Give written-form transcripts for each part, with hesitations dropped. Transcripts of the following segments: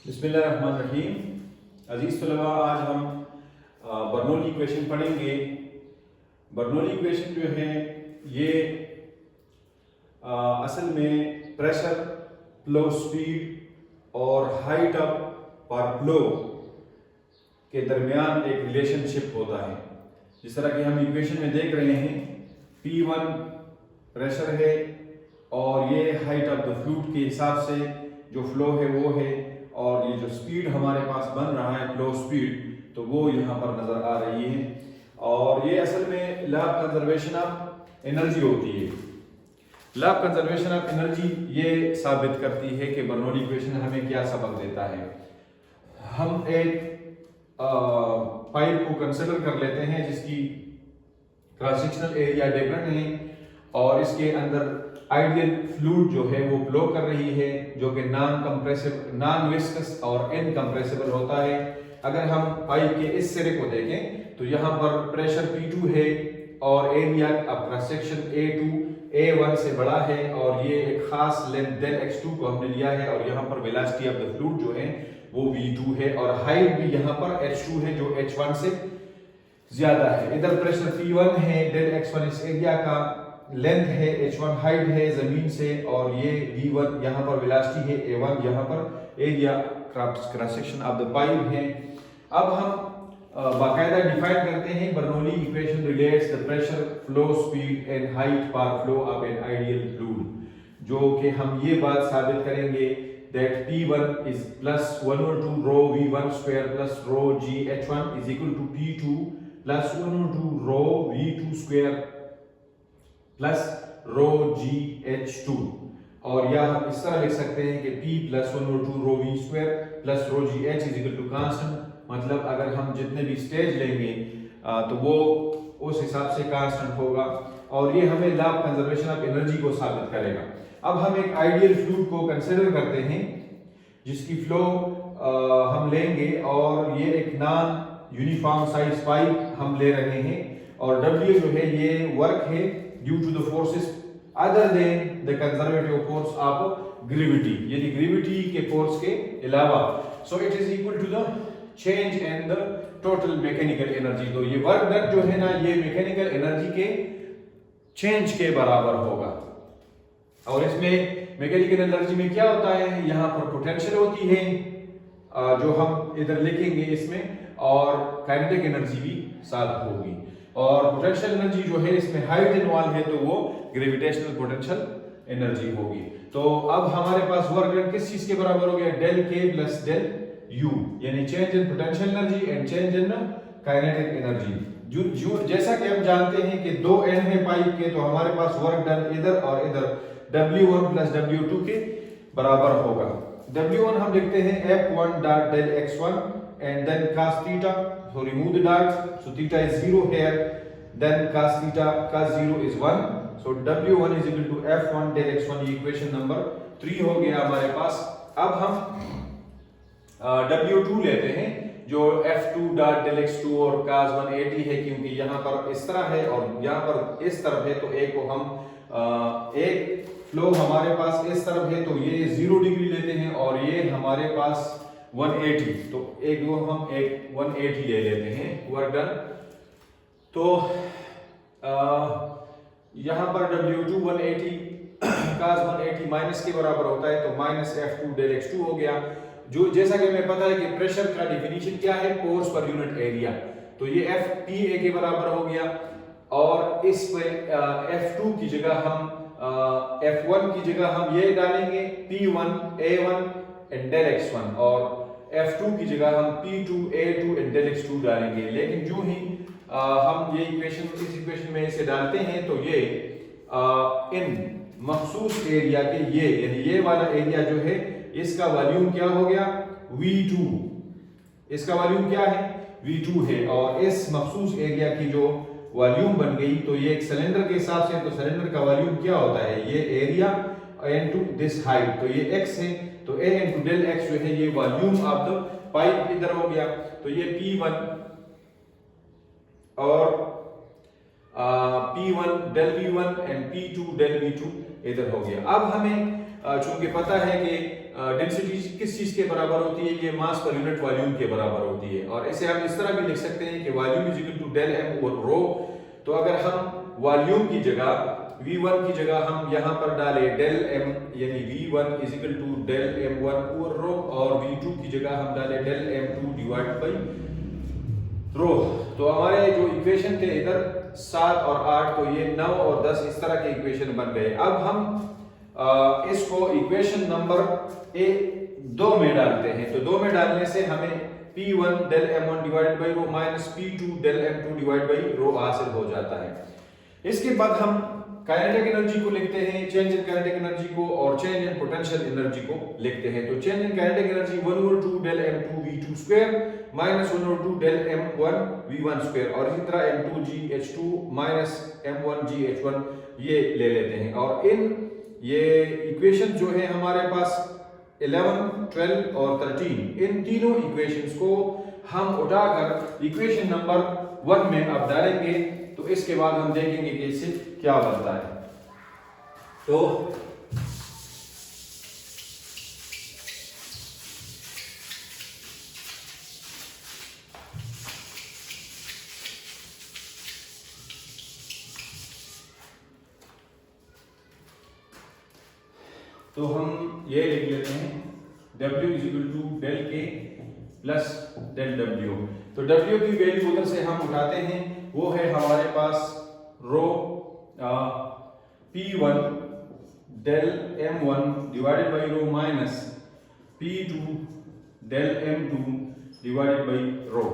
बिस्मिल्लाहिर्रहमानिर्रहीम। अजीज तलबा, आज हम बर्नौली इक्वेशन पढ़ेंगे। बर्नौली इक्वेशन जो है ये असल में प्रेशर, फ्लो स्पीड और हाइट ऑफ पर फ्लो के दरमियान एक रिलेशनशिप होता है। जिस तरह कि हम इक्वेशन में देख रहे हैं, P1 प्रेशर है और ये हाइट ऑफ द फ्लूइड के हिसाब से जो फ्लो है वो है, और ये जो स्पीड हमारे पास बन रहा है फ्लो स्पीड, तो वो यहाँ पर नजर आ रही है। और ये असल में law of conservation of energy होती है। Law of conservation of energy ये साबित करती है कि बर्नौली इक्वेशन हमें क्या सबक देता है। हम एक पाइप को कंसिडर कर लेते हैं जिसकी क्रॉस सेक्शनल एरिया डिफरेंट है, और इसके अंदर आइडियल फ्लूइड जो है वो फ्लो कर रही है, जो कि नॉन कंप्रेसिव, नॉन विस्कस और इनकंप्रेसिबल होता है। अगर हम पाइप के इस सिरे को देखें तो यहाँ पर प्रेशर P2 है और area of cross section A2 A1 से बड़ा है, और ये एक खास लेंथ डेल x2 को हमने लिया है, और यहाँ पर वेलोसिटी ऑफ द फ्लूइड जो है वो V2 है, और हाइट भी यहाँ पर h2 है जो h1 से ज्यादा है। इधर प्रेशर P1 है, डेल x1 इस एरिया का लेंथ है, h1 हाइट है जमीन से, और ये v1 यहाँ पर वेलोसिटी है, a1 यहाँ पर area cross section of the pipe है। अब हम बाकायदा डिफाइन करते हैं Bernoulli equation relates the pressure, flow speed and height पर flow of an ideal fluid, जो कि हम ये बात साबित करेंगे that P1 is plus 1 over 2 rho V1 square plus rho G H1 is equal to P2 plus 1 over 2 rho V2 square plus rho G H2। और या हम इस तरह लिख सकते हैं कि P plus 1 over 2 rho V square plus rho G H is equal to constant। मतलब अगर हम जितने भी स्टेज लेंगे तो वो उस हिसाब से कांस्टेंट होगा, और ये हमें law of conservation of energy को साबित करेगा। अब हम एक आइडियल फ्लूइड को कंसीडर करते हैं जिसकी फ्लो हम लेंगे, और ये एक नॉन यूनिफॉर्म साइज पाइप हम ले रहे हैं, और W जो है ये वर्क है due to the forces other than the conservative force of gravity, यानी ग्रेविटी के फोर्स के अलावा। So it is equal to the change in the total mechanical energy. तो ये वर्क डन जो है ना, ये मैकेनिकल एनर्जी के चेंज के बराबर होगा। और इसमें मैकेनिकल एनर्जी में क्या होता है, यहाँ पर पोटेंशियल होती है जो हम इधर लिखेंगे इसमें, और काइनेटिक एनर्जी भी साथ होगी। और पोटेंशियल एनर्जी जो है इसमें हाइट इन्वॉल्व है, तो वो ग्रेविटेशनल पोटेंशियल एनर्जी होगी। तो अब हमारे पास वर्क डन किस चीज के बराबर हो गया, del K plus del you, यानी change in potential energy and change in kinetic energy. जो जैसा कि हम जानते हैं कि दो एंड है पाइप के, तो हमारे पास वर्क डन इधर और इधर W1 प्लस W2 के बराबर होगा। W1 हम लिखते हैं F1 dot del x1 and then cos theta, so remove the dots, so theta is 0 here, then cos theta, cos 0 is 1, so W1 is equal to F1 del x1, ये equation number 3 हो गया हमारे पास। अब हम W2 लेते हैं जो F2 dot del x2 और cos 180 है, क्योंकि यहाँ पर इस तरह है और यहाँ पर इस तरफ है, तो एक को हम एक फ्लो हमारे पास इस तरफ है तो ये 0 डिग्री लेते हैं, और ये हमारे पास 180, तो एक वो हम एक 180 ले लेते हैं वर्क डन। तो यहाँ पर W2 180 cos 180 माइनस के बराबर होता है, तो माइनस F2 डेल x2 हो गया। जो जैसा कि हमें पता है कि प्रेशर का डेफिनेशन क्या है, फोर्स पर यूनिट एरिया, तो ये FPA के बराबर हो गया, और इस F2 की जगह हम F1 की जगह हम ये डालेंगे P1 A1 and del x1, और F2 की जगह हम P2 A2 and del x2 डालेंगे। लेकिन जो ही हम ये इक्वेशन इस इक्वेशन में इसे डालते हैं, तो ये इन मखसूस एरिया के ये, यानी ये वाला एरिया जो है इसका वॉल्यूम क्या हो गया, V2, इसका वॉल्यूम क्या है, V2 है, और इस मखसूस एरिया की जो वॉल्यूम बन गई, तो ये एक सिलेंडर के हिसाब से, तो सिलेंडर का वॉल्यूम क्या होता है, ये एरिया इनटू दिस हाइट, तो ये x है, तो a इनटू डेल x जो है ये वॉल्यूम ऑफ द पाइप इधर हो गया, तो ये P1 और P1 del V1 and P2 del V2 इधर हो गया। अब हमें चूंकि पता है कि डेंसिटी किस चीज के बराबर होती है, ये मास पर यूनिट वॉल्यूम के बराबर होती है, और इसे हम इस तरह भी लिख सकते हैं कि volume is equal to del M over rho. तो अगर हम वॉल्यूम की जगह V1 की जगह हम यहाँ पर डाले डेल एम, यानी V1 is equal to del M1 over rho, और V2 की जगह हम डाले डेल M2 डिवाइड बाई रो। तो हमारे जो इक्वेशन थे इधर 7 और 8, तो ये 9 और 10 इस तरह के इक्वेशन बन गए। अब हम इसको इक्वेशन नंबर 2 में डालते हैं। तो 2 में डालने से हमें P1 del M1 divide by rho minus P2 del M2 divide by rho हासिल हो जाता है। इसके बाद हम काइनेटिक एनर्जी को लिखते हैं, चेंज इन काइनेटिक एनर्जी को, और चेंज इन पोटेंशियल एनर्जी को लिखते हैं। तो change in kinetic energy 1/2 del M2 V2 square minus 1/2 del M1 V1 square, और इसी तरह M2 GH2 minus M1 GH1 ये ले लेते हैं। और इन ये इक्वेशन जो है हमारे पास 11, 12 और 13, इन तीनों इक्वेशंस को हम उठाकर इक्वेशन नंबर 1 में अब डालेंगे। तो इसके बाद हम देखेंगे कि इससे क्या बनता है। तो हम ये लिख लेते हैं W is equal to del K plus del W। तो W की वैल्यू उधर से हम उठाते हैं, वो है हमारे पास rho P1 del M1 divided by rho minus P2 del M2 divided by rho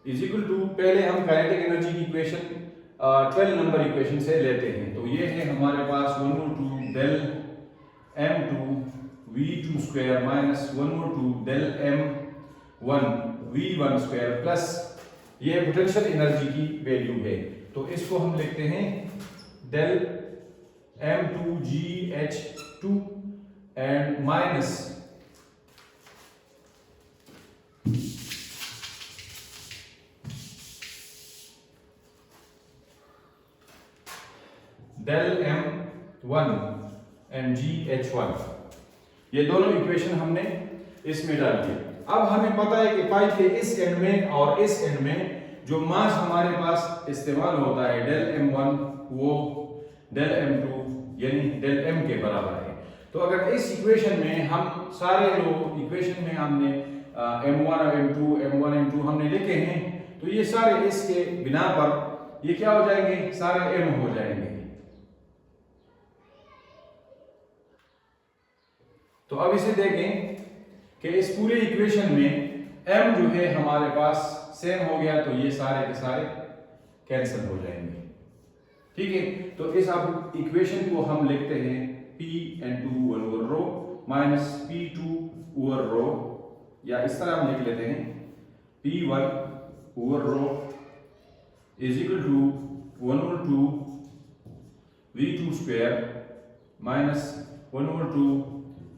is equal to, पहले हम काइनेटिक एनर्जी की इक्वेशन 12 नंबर इक्वेशन से लेते हैं। तो ये है हमारे पास 1/2 del M2 V2 square minus 1/2 del M1 V1 square plus ये पोटेंशियल एनर्जी की वैल्यू है। तो इसको हम लिखते हैं del M2 GH2 and minus del M1 and GH1। ये दोनों इक्वेशन हमने इसमें डाल दिए। अब हमें पता है कि पाइप के इस एंड में और इस एंड में जो मास हमारे पास इस्तेमाल होता है डेल M1 वो डेल M2 यानी डेल M के बराबर है। तो अगर इस इक्वेशन में हम सारे जो इक्वेशन में हमने M1 M2 M1 M2 हमने लिखे हैं, तो ये सारे इसके बिना पर ये क्या हो जाएंगे, सारे M हो जाएंगे। तो अब इसे देखें कि इस पूरे इक्वेशन में m जो है हमारे पास सेम हो गया, तो ये सारे के सारे कैंसिल हो जाएंगे। ठीक है, तो इस अब इक्वेशन को हम लिखते हैं P(n2) over rho minus P2 over rho, या इस तरह हम लिख लेते हैं P1 over rho is equal to 1/2 V2 square minus 1/2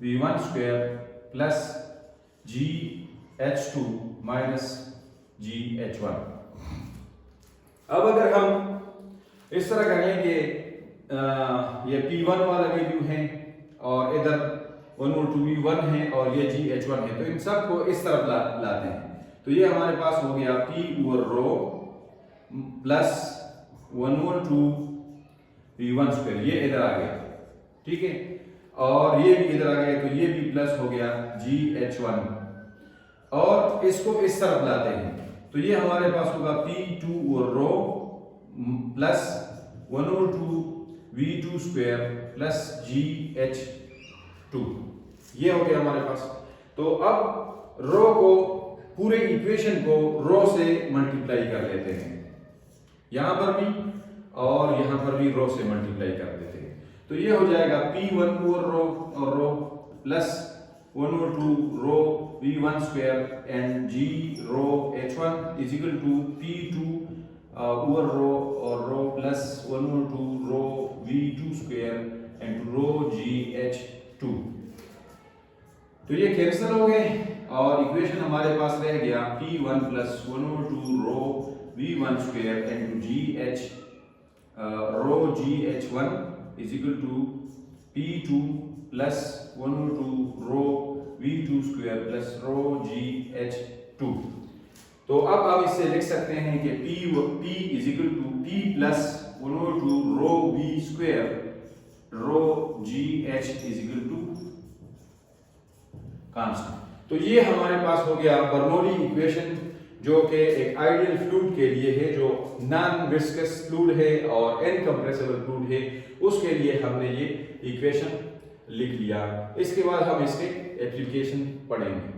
V1 square plus GH2 minus GH1। अब अगर हम इस तरह करें कि ये P1 वाला वैल्यू है और इधर 1/2 V1 है और ये GH1 है, तो इन सब को इस तरफ लाते हैं। तो ये हमारे पास हो गया P over rho plus 1/2 V1 square, ये इधर आ गया। ठीक है, और ये भी इधर आ गया, तो ये भी प्लस हो गया GH1, और इसको इस तरफ लाते हैं। तो ये हमारे पास होगा P2 over rho plus 1/2 V2 square plus GH2, ये हो गया हमारे पास। तो अब रो को, पूरे इक्वेशन को रो से मल्टीप्लाई कर लेते हैं, यहां पर भी और यहां पर भी रो से मल्टीप्लाई कर देते हैं। तो ये हो जाएगा P1 ओवर रो और rho plus 1/2 rho V1 square and G rho H1 is equal to P2 over rho और rho plus 1/2 rho V2 square and rho GH2। तो ये कैंसिल हो गए और इक्वेशन हमारे पास रह गया P1 plus 1/2 rho V1 square and GH rho GH1 is equal to P2 plus 1/2 rho V2 square plus rho GH2। तो अब हम इससे लिख सकते हैं कि P is equal to P plus 1/2 rho V square rho GH is equal to constant. तो ये हमारे पास हो गया बर्नौली इक्वेशन, जो कि एक आइडियल फ्लूइड के लिए है, जो नॉन विस्कस फ्लूइड है और इनकम्प्रेसिबल फ्लूइड है, उसके लिए हमने ये इक्वेशन लिख लिया। इसके बाद हम इसके एप्लीकेशन पढ़ेंगे।